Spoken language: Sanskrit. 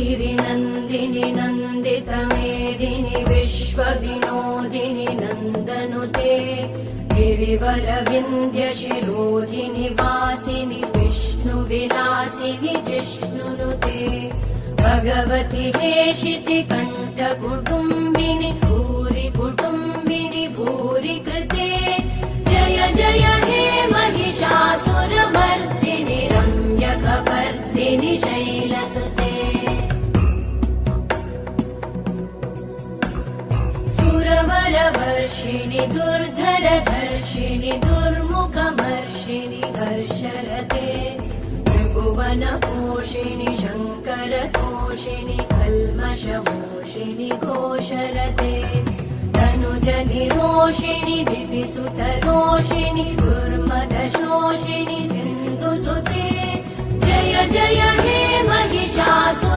गिरिनन्दिनि नन्दितमेदिनि विश्वविनोदिनि नन्दनुते गिरिवरविन्द्यशिरोधिनि वासिनि विष्णुविलासिनि जिष्णुनुते भगवति हेशिति कण्ठकुटुम्बिनि भूरि कुटुम्बिनि भूरि कृते जय जय हे महिषासुरमर्दिनि रम्यकपर्दिनि शैलसुते सुरवरवर्षिणि दुर्धरधर्षिणि दुर्मुखमर्षिणि हर्षरते त्रिभुवनपोषिणि शङ्करतोषिणि कल्मषमोषिणि घोषरते तनुजनिरोषिणि दितिसुतरोषिणि दुर्मदशोषिणि सिन्धुसुते जय जय हे महिषासुर